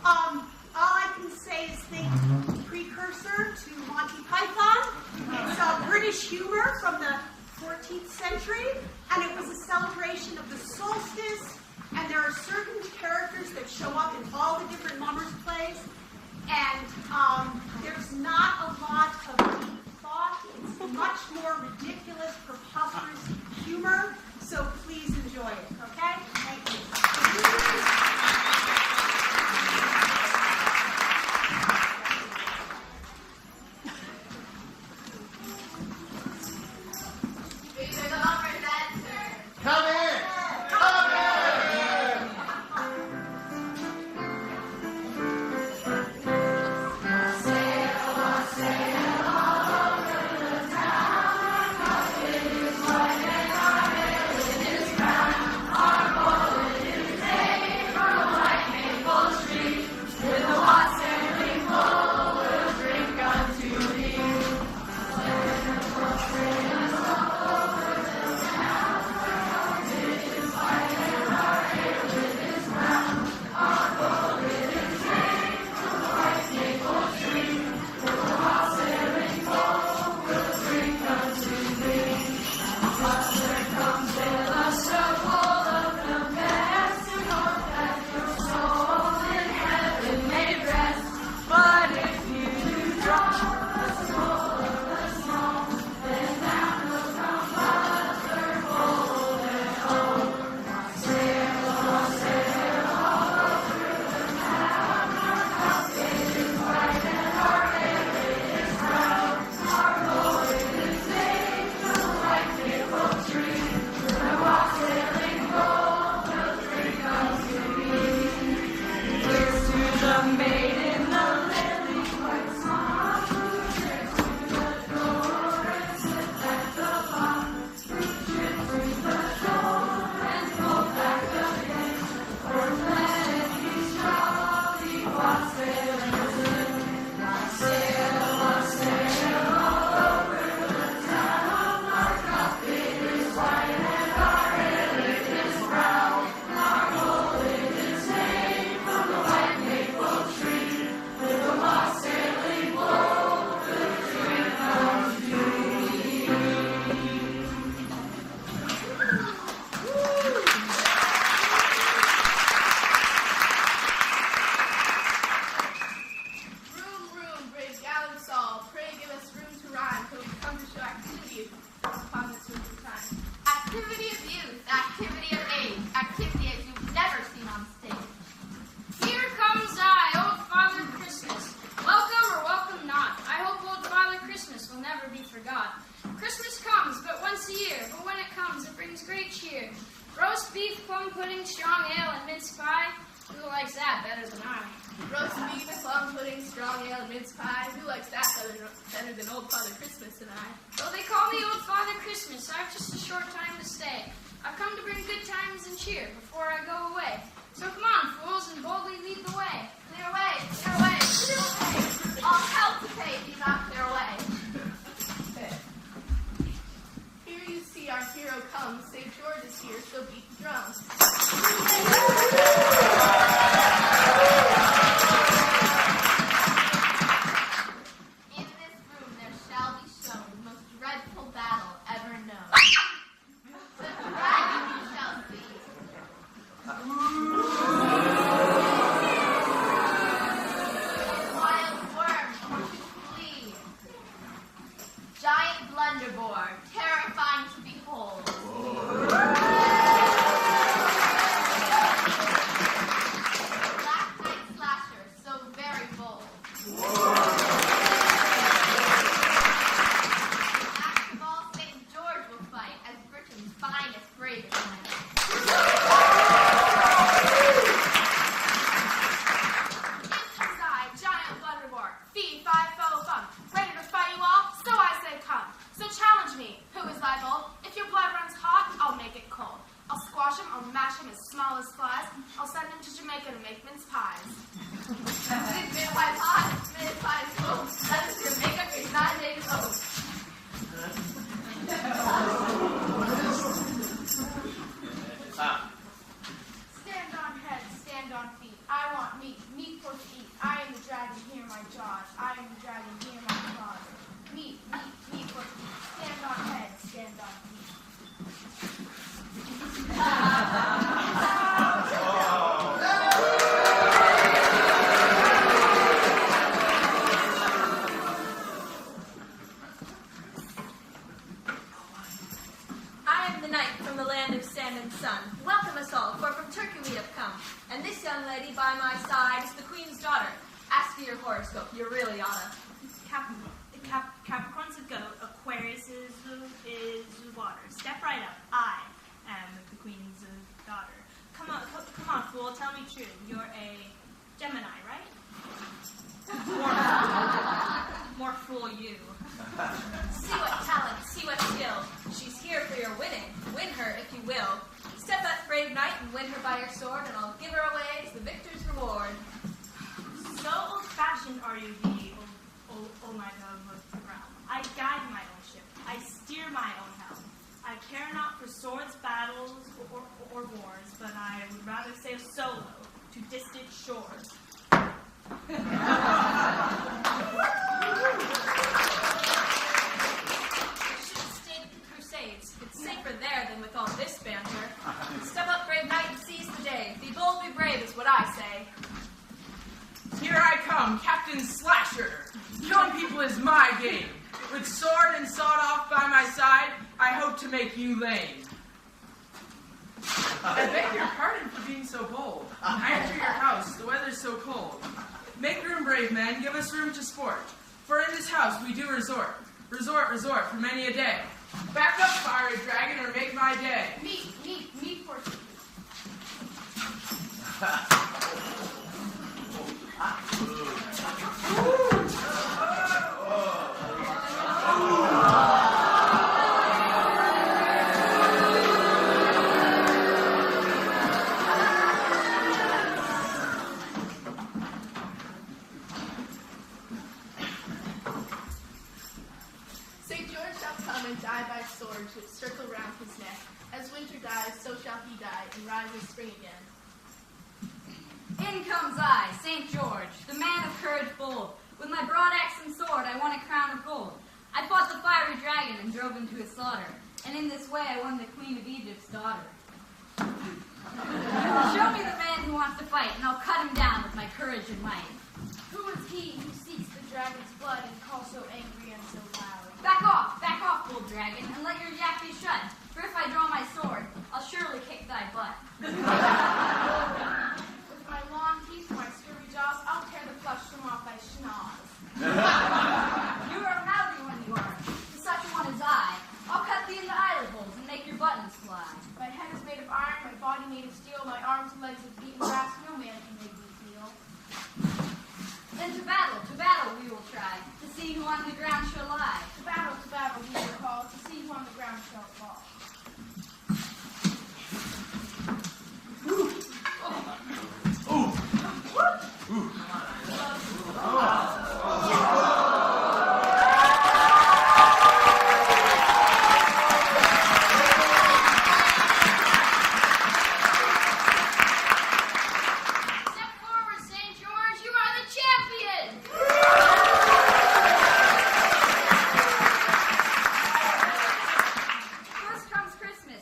All I can say is think precursor to Monty Python. It's British humor from the 14th century, and it was a celebration of the solstice, and there are certain characters that show up in all the different Mummers plays, and there's not a lot of deep thought. It's much more ridiculous, preposterous humor, so please enjoy it, okay? Thank you. Come in! Come in! Roast beef, plum pudding, strong ale, and mince pie. Who likes that better than I? Roast beef, plum pudding, strong ale, and mince pie. Who likes that better than Old Father Christmas and I? Though they call me Old Father Christmas, I've just a short time to stay. I've come to bring good times and cheer before I go away. So come on, fools, and boldly lead the way. Clear away, clear away, clear away. All hell to pay if you not clear away. Here you see our hero come. St. George is here, so beat the drums. In this room there shall be shown the most dreadful battle ever known. The dragon you shall see. Wild worm, flee. Giant blunderbore, terrifying to behold. Black knight slasher, so very bold. Last of all, St. George will fight as Britain's finest, bravest knight. Inside, giant blunderbore, fee, fi, fo, fum. Ready to fight you all? So I say come. So challenge me. Who is thy bold? If your blood runs hot, I'll make it cold. I'll squash him, I'll mash him as small as flies. I'll send him to Jamaica to make mince pies. Mince pies hot, mince pies cold. That is Jamaica, is 9 days old. Stand on head, stand on feet. I want meat, meat for night from the land of sand and sun. Welcome us all, for from Turkey we have come. And this young lady by my side is the Queen's daughter. Ask for your horoscope, you really oughta. Capricorn's a goat, Aquarius is water. Step right up. I am the Queen's daughter. Come on, fool, tell me true. You're a Gemini, right? More fool you. See what talent, see what skill. She's here for your winning. Win her if you will. Step up, brave knight, and win her by your sword, and I'll give her away as the victor's reward. So old-fashioned are you, the old knight of the realm. I guide my own ship. I steer my own helm. I care not for swords, battles, or wars, but I would rather sail solo to distant shores. You should have stayed at the Crusades. It's safer there than with all this banter. Step up, brave knight, and seize the day. Be bold, be brave is what I say. Here I come, Captain Slasher. Killing people is my game. With sword and sawed off by my side, I hope to make you lame. I beg your pardon for being so bold. I enter your house, the weather's so cold. Make room, brave men, give us room to sport. For in this house we do resort for many a day. Back up, fiery dragon, or make my day. Me, portion. St. George shall come and die by sword to circle round his neck. As winter dies, so shall he die, and rise as spring again. In comes I, St. George, the man of courage bold. With my broad axe and sword, I won a crown of gold. I fought the fiery dragon and drove him to his slaughter. And in this way, I won the Queen of Egypt's daughter. Show me the man who wants to fight, and I'll cut him down with my courage and might. Who is he who seeks the dragon's blood and calls so angry and so loud? Back off, bold dragon, and let your yap be shut. For if I draw my sword, I'll surely kick thy butt. With my long teeth and my scurvy jaws, I'll tear the flesh from off thy schnoz. You are a mouthy one, you are. To such a one as I, I'll cut thee into eyelid holes and make your buttons fly. My head is made of iron, my body made of steel, my arms and legs of beaten brass, no man can make me feel. Then to battle we will try, to see who on the ground shall lie. To battle we will call, to see who on the ground shall fall. Step forward, St. George. You are the champion. First comes Christmas,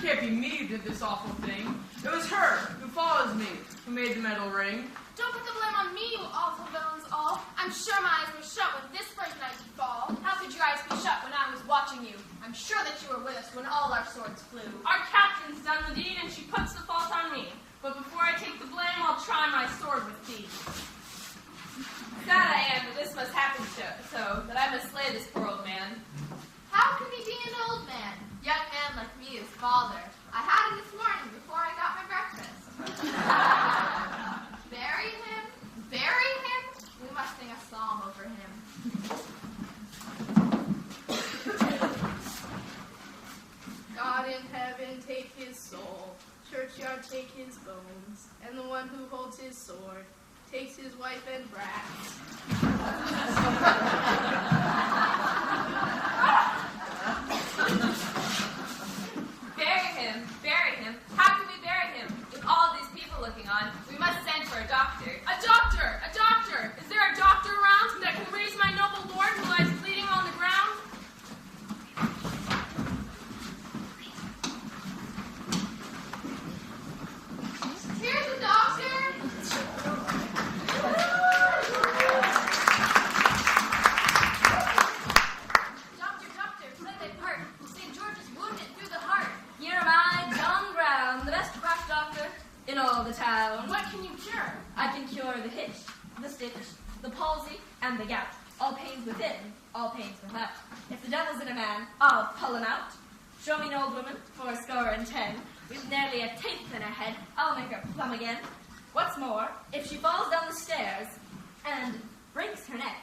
can't be me who did this awful thing. It was her, who follows me, who made the metal ring. Don't put the blame on me, you awful villains all. I'm sure my eyes were shut when this brave night did fall. How could your eyes be shut when I was watching you? I'm sure that you were with us when all our swords flew. Our captain's done the deed, and she puts the fault on me. But before I take the blame, I'll try my sword with thee. Sad I am that this must happen so that I must slay this poor old man. How can he be an old man? Young man like me is father. I had him this morning before I got my breakfast. Bury him? Bury him? We must sing a psalm over him. God in heaven, take his soul. Churchyard, take his bones. And the one who holds his sword takes his wife and brats. Bury him. How can we bury him? With all these people looking on, we must send for a doctor. A doctor! A doctor! Is there a doctor around that can raise my noble lord who lies bleeding on the ground? Here's the doctor. Doctor, play thy part. St. George is wounded through the heart. Here am I, John Brown, the best quack doctor in all the town. What can you cure? I can cure the hitch, the stitch, the palsy, and the gout. All pains within, all pains without. If the devil's in a man, I'll pull him out. Show me an old woman, 80, with nearly a teeth in her head, I'll make her plumb again. What's more, if she falls down the stairs and breaks her neck,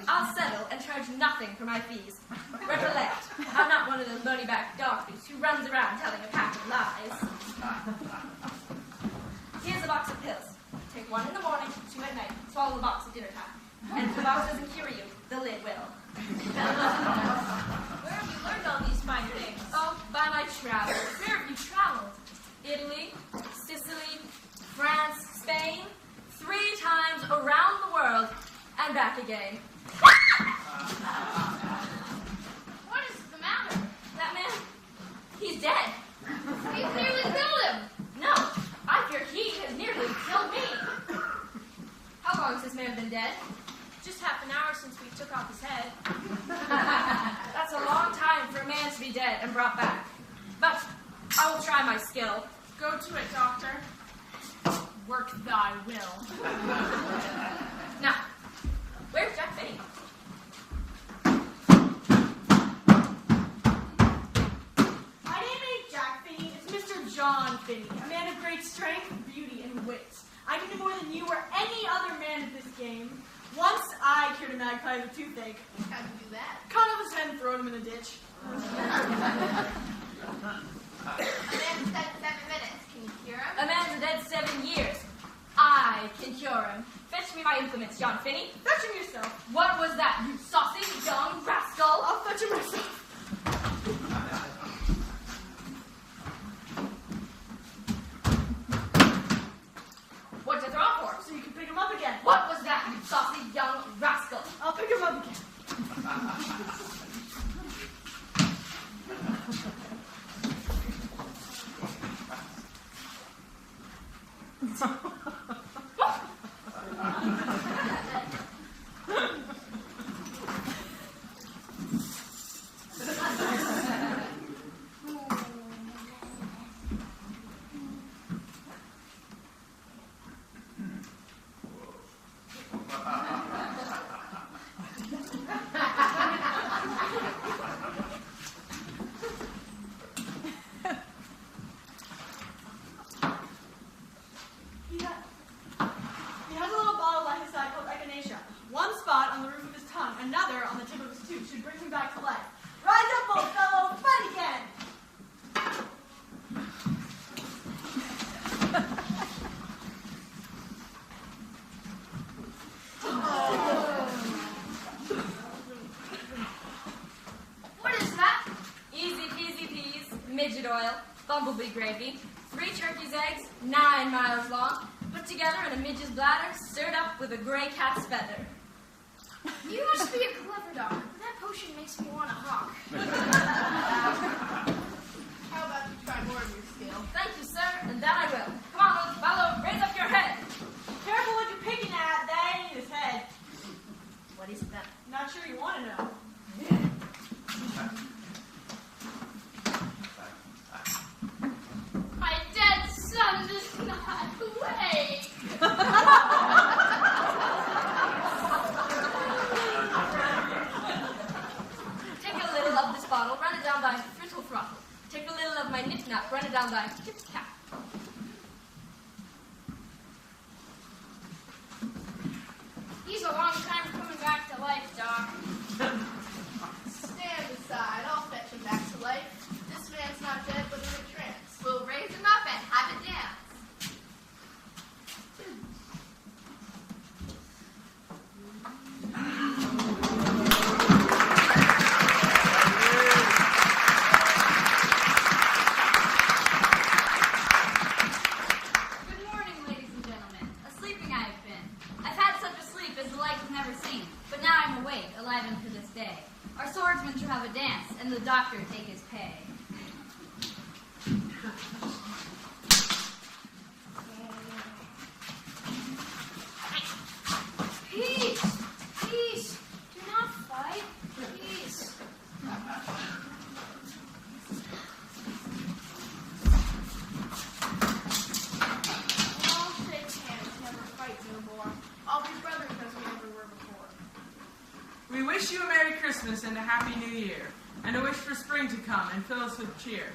I'll settle and charge nothing for my fees. Recollect, I'm not one of those money-backed doctors who runs around telling a pack of lies. Here's a box of pills. Take one in the morning, 2 at night. Swallow the box at dinner time. And if the box doesn't cure you, the lid will. Where have you learned all these fine things? Oh, by my travels. Where have you traveled? Italy, Sicily, France, Spain, 3 times around the world, and back again. What is the matter? That man, he's dead. He nearly killed him. No, I fear he has nearly killed me. How long has this man been dead? Just half an hour since we took off his head. That's a long time for a man to be dead and brought back. But I will try my skill. Go to it, doctor. Work thy will. Now, where's Jack Finney? My name ain't Jack Finney, it's Mr. John Finney, a man of great strength, beauty, and wit. I can do more than you or any other man at this game. Once I cured a magpie with toothache. How'd you do that? Cut off his head and thrown him in a ditch. A man's dead 7 minutes. Can you cure him? A man's dead 7 years. I can cure him. Fetch me my implements, John Finney. Fetch him yourself. What was that, you saucy young rascal? I'll fetch him myself. What'd you throw him for? So you can pick him up again. What was that, you saucy young rascal? I'll pick him up again. He has a little bottle by his side called echinacea. One spot on the roof of his tongue, another on the tip of his tooth should bring him back to life. Rise up, old fellow, fight again! What is that? Easy peasy peas, midget oil, bumblebee gravy, 3 turkey's eggs, 9 miles long, put together in a midget's bladder, stirred up with a gray cat's feather. You must be a clever dog. That potion makes me want to hawk. How about you try more of your down thy frittle throttle. Take a little of my nip-nap, run it down thy tip-cap. He's a long time coming back to life, Doc. Stand aside, I'll fetch him back to life. This man's not dead, but in a trance. We'll raise him up and have a dance. Good morning, ladies and gentlemen. A-sleeping I have been. I've had such a sleep as the like was never seen, but now I'm awake, alive unto this day. Our swordsman shall have a dance, and the doctor take his pay. Peace! Peace! Do not fight. Peace. We'll all shake hands, never fight no more. I'll be brothers as we never were before. We wish you a Merry Christmas and a Happy New Year, and a wish for spring to come and fill us with cheer.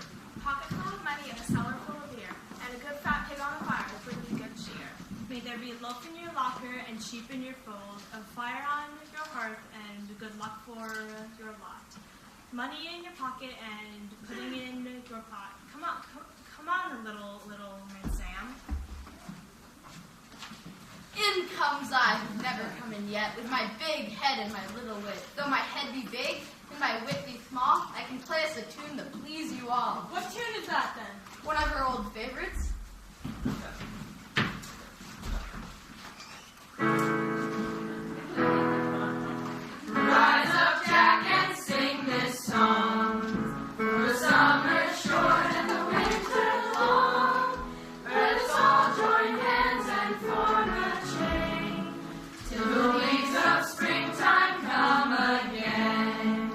Pocket full of money and a cellar full of beer, and a good fat pig on the fire to bring you good cheer. May there be loaf in your locker and sheep in your fold, a fire on your hearth and good luck for your lot. Money in your pocket and pudding in your pot. Come on, little man Sam. In comes I, who've never come in yet, with my big head and my little wit. Though my head be big and my wit be small, I can play us a tune to please you all. What tune is that then? One of our old favorites. Rise up, Jack, and sing this song. For the summer's short and the winter's long. Let's all join hands and form a chain till the weeks of springtime come again.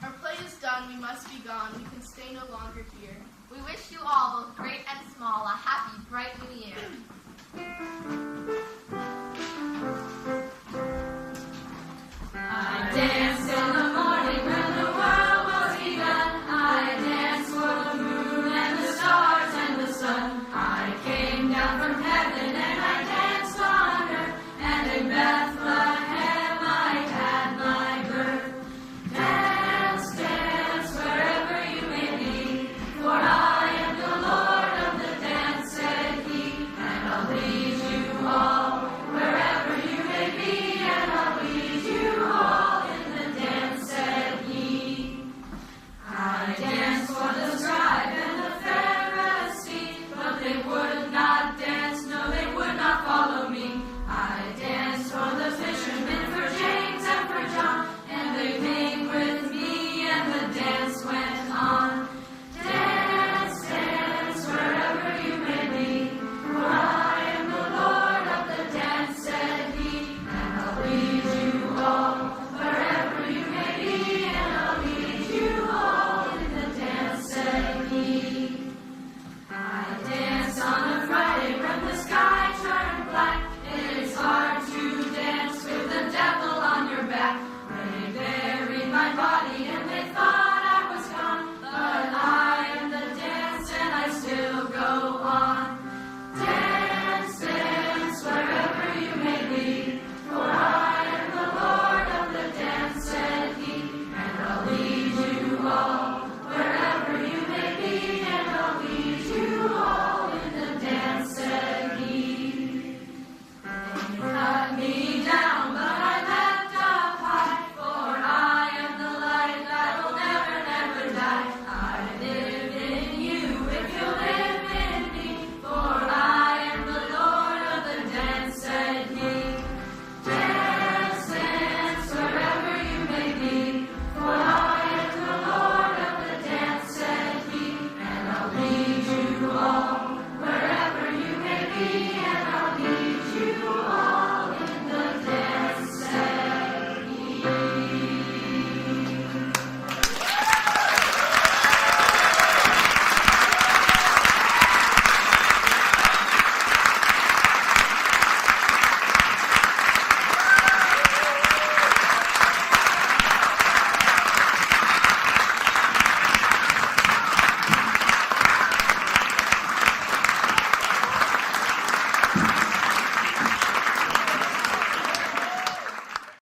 Our play is done, we must be gone, we can stay no longer here. We wish you all, both great and small, a happy, bright new year. I dance